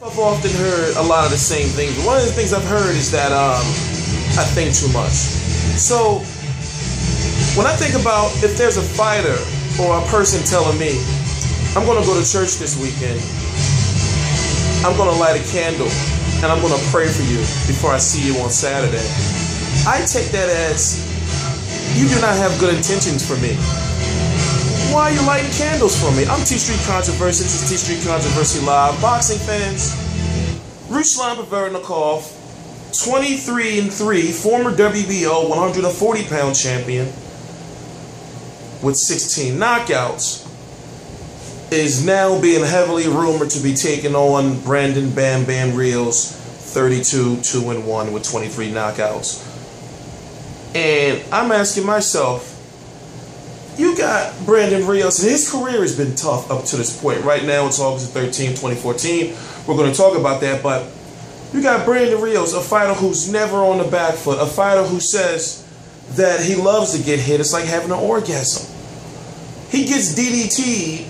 I've often heard a lot of the same things. One of the things I've heard is that I think too much. So when I think about if there's a fighter or a person telling me, I'm going to go to church this weekend, I'm going to light a candle, and I'm going to pray for you before I see you on Saturday, I take that as you do not have good intentions for me. Why are you lighting candles for me? I'm TstreeT Controversy. This is TstreeT Controversy Live. Boxing fans, Ruslan Provodnikov, 23-3, former WBO 140-pound champion with 16 knockouts, is now being heavily rumored to be taking on Brandon Bam Bam Rios, 32-2-1 with 23 knockouts. And I'm asking myself, you got Brandon Rios, and his career has been tough up to this point. Right now, it's August 13, 2014. We're going to talk about that, but you got Brandon Rios, a fighter who's never on the back foot, a fighter who says that he loves to get hit. It's like having an orgasm. He gets DDT'd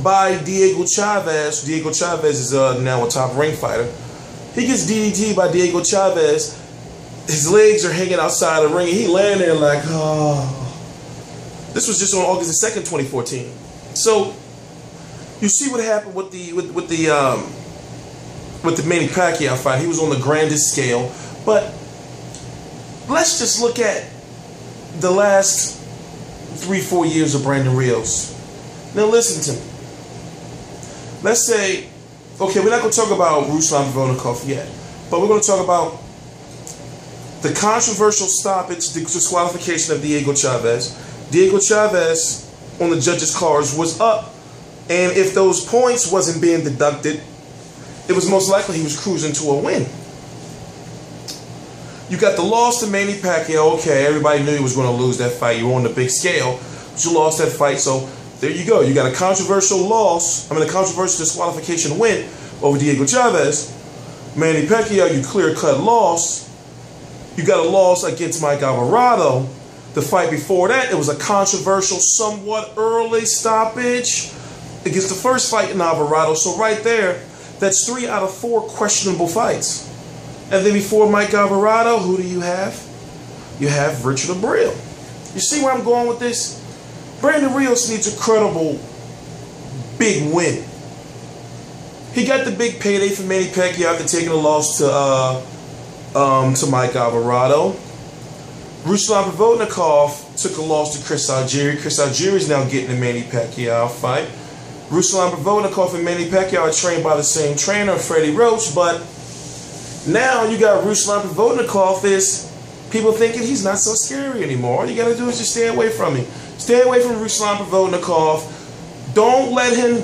by Diego Chaves. Diego Chaves is now a top ring fighter. He gets DDT'd by Diego Chaves. His legs are hanging outside the ring, and he laying there like, oh. This was just on August 2nd, 2014. So you see what happened with the Manny Pacquiao fight. He was on the grandest scale. But let's just look at the last 3-4 years of Brandon Rios. Now listen to me. Let's say, okay, we're not going to talk about Ruslan Provodnikov yet, but we're going to talk about the controversial stoppage, the disqualification of Diego Chaves. Diego Chaves on the judges' cards was up, and if those points wasn't being deducted, it was most likely he was cruising to a win. You got the loss to Manny Pacquiao. Okay, everybody knew he was going to lose that fight. You were on the big scale, but you lost that fight, so there you go. You got a controversial loss, a controversial disqualification win over Diego Chaves. Manny Pacquiao, you clear-cut loss. You got a loss against Mike Alvarado. The fight before that, it was a controversial, somewhat early stoppage against the first fight in Alvarado. So right there, that's 3 out of 4 questionable fights. And then before Mike Alvarado, who do you have? You have Richard Gabriel. You see where I'm going with this? Brandon Rios needs a credible big win. He got the big payday from Manny Pacquiao after taking a loss to Mike Alvarado. Ruslan Provodnikov took a loss to Chris Algieri. Chris Algieri is now getting the Manny Pacquiao fight. Ruslan Provodnikov and Manny Pacquiao are trained by the same trainer, Freddie Roach, but now you got Ruslan Provodnikov is people thinking he's not so scary anymore. All you got to do is just stay away from him. Stay away from Ruslan Provodnikov. Don't let him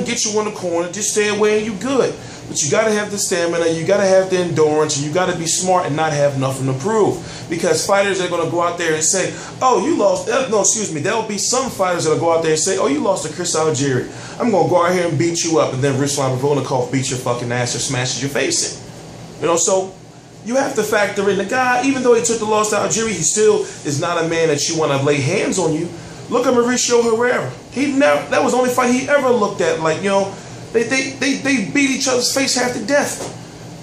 get you in the corner. Just stay away and you good. But you got to have the stamina, you got to have the endurance, and you got to be smart and not have nothing to prove. Because fighters are going to go out there and say, oh, you lost. No, excuse me. There will be some fighters that will go out there and say, oh, you lost to Chris Algieri. I'm going to go out here and beat you up. And then Ruslan Provodnikov beats your fucking ass or smashes your face in. You know, so you have to factor in the guy. Even though he took the loss to Algieri, he still is not a man that you want to lay hands on you. Look at Mauricio Herrera. That was the only fight he ever looked at. Like, you know, They beat each other's face half to death.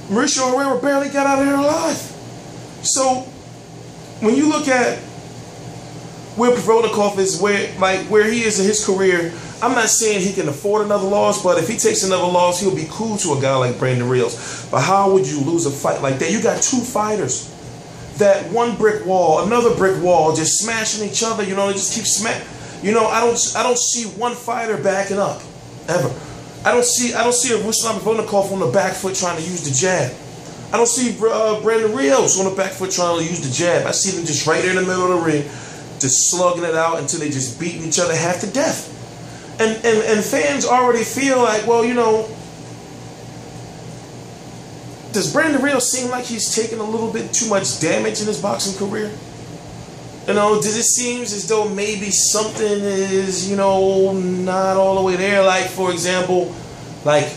Mauricio Herrera barely got out of there alive. So when you look at where Provodnikov is, where he is in his career, I'm not saying he can afford another loss, but if he takes another loss, he'll be cool to a guy like Brandon Rios. But how would you lose a fight like that? You got 2 fighters that one brick wall, another brick wall, just smashing each other. You know, they just keep smashing. You know, I don't see one fighter backing up ever. I don't see a Ruslan Provodnikov on the back foot trying to use the jab. I don't see Brandon Rios on the back foot trying to use the jab. I see them just right there in the middle of the ring, just slugging it out until they just beating each other half to death. And fans already feel like, well, you know, does Brandon Rios seem like he's taking a little bit too much damage in his boxing career? You know, does it seem as though maybe something is, you know, not all the way there? Like, for example, like,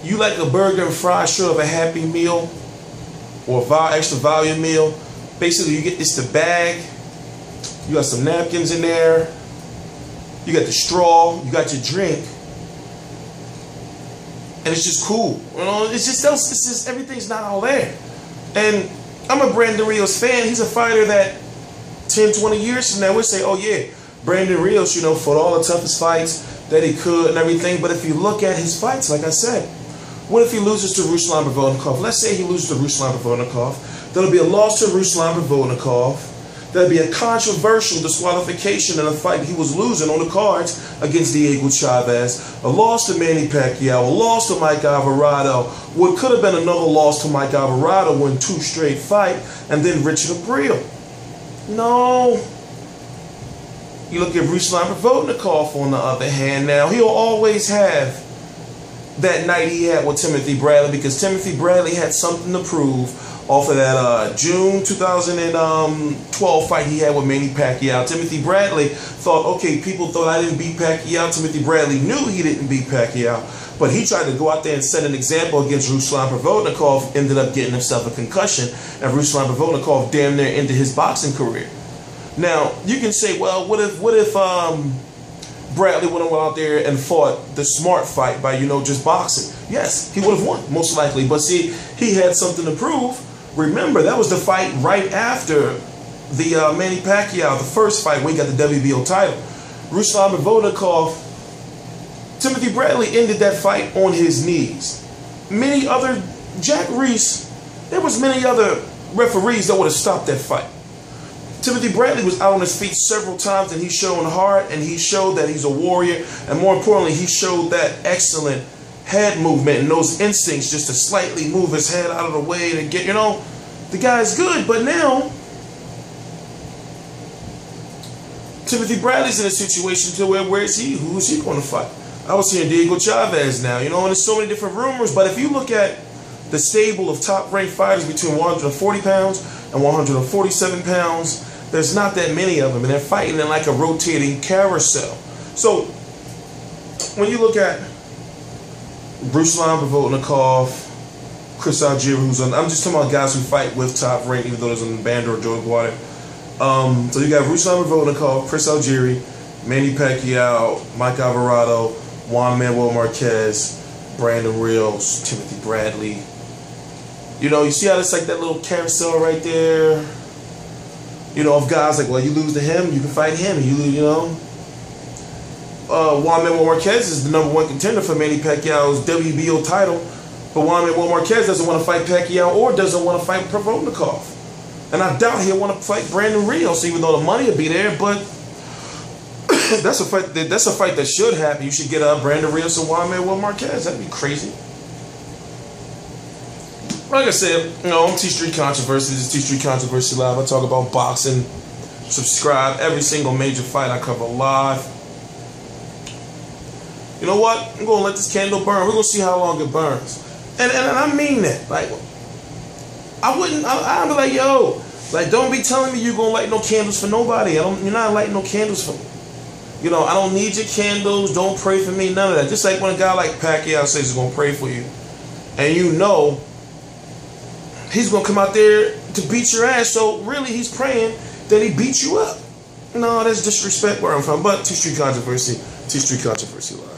you like a burger and fries short of a Happy Meal or extra volume meal. Basically, you get the bag, you got some napkins in there, you got the straw, you got your drink, and it's just cool. You know, it's just everything's not all there. And I'm a Brandon Rios fan. He's a fighter that 10, 20 years from now we'll say, oh yeah, Brandon Rios, you know, fought all the toughest fights that he could and everything. But if you look at his fights, like I said, what if he loses to Ruslan Provodnikov? Let's say he loses to Ruslan Provodnikov. There'll be a loss to Ruslan Provodnikov. There'll be a controversial disqualification in a fight he was losing on the cards against Diego Chaves. A loss to Manny Pacquiao. A loss to Mike Alvarado. What could have been another loss to Mike Alvarado in 2 straight fights. And then Richard Gabriel. No. You look at Ruslan Provodnikov on the other hand. Now, he'll always have that night he had with Timothy Bradley, because Timothy Bradley had something to prove off of that June 2012 fight he had with Manny Pacquiao. Timothy Bradley thought, okay, people thought I didn't beat Pacquiao. Timothy Bradley knew he didn't beat Pacquiao, but he tried to go out there and set an example against Ruslan Provodnikov, ended up getting himself a concussion, and Ruslan Provodnikov damn near ended his boxing career. Now, you can say, well, what if Bradley would have went out there and fought the smart fight by, you know, just boxing? Yes, he would have won, most likely. But see, he had something to prove. Remember, that was the fight right after the Manny Pacquiao, the first fight when he got the WBO title. Ruslan Provodnikov, Timothy Bradley ended that fight on his knees. Many other, Jack Reese, there was many other referees that would have stopped that fight. Timothy Bradley was out on his feet several times, and he's showing heart, and he showed that he's a warrior, and more importantly, he showed that excellent head movement and those instincts just to slightly move his head out of the way to get, you know, the guy's good. But now, Timothy Bradley's in a situation to where is he? Who is he going to fight? I was hearing Diego Chaves now, you know, and there's so many different rumors, but if you look at the stable of top-ranked fighters between 140 pounds and 147 pounds, there's not that many of them, and they're fighting in like a rotating carousel. So, when you look at Ruslan Provodnikov, Chris Algieri, who's on, I'm just talking about guys who fight with top rank, even though there's on Band or Joe Guardia. So you got Ruslan Provodnikov, Chris Algieri, Manny Pacquiao, Mike Alvarado, Juan Manuel Marquez, Brandon Rios, Timothy Bradley. You know, you see how it's like that little carousel right there? You know, of guys like, well, you lose to him, you can fight him. You lose, you know. Juan Manuel Marquez is the #1 contender for Manny Pacquiao's WBO title, but Juan Manuel Marquez doesn't want to fight Pacquiao or doesn't want to fight Provodnikov. And I doubt he'll want to fight Brandon Rios, even though the money will be there. But that's a fight. That's a fight that should happen. You should get Brandon Rios and Juan Manuel Marquez. That'd be crazy. Like I said, you know, I'm TstreeT Controversy. This is TstreeT Controversy Live. I talk about boxing. Subscribe. Every single major fight I cover live. You know what? I'm going to let this candle burn. We're going to see how long it burns. And I mean that. Like, I'd be like, yo, like, don't be telling me you're going to light no candles for nobody. You're not lighting no candles for me. You know, I don't need your candles. Don't pray for me. None of that. Just like when a guy like Pacquiao says he's going to pray for you, and you know he's going to come out there to beat your ass. So really, he's praying that he beats you up. No, that's disrespect where I'm from. But TstreeT Controversy Live.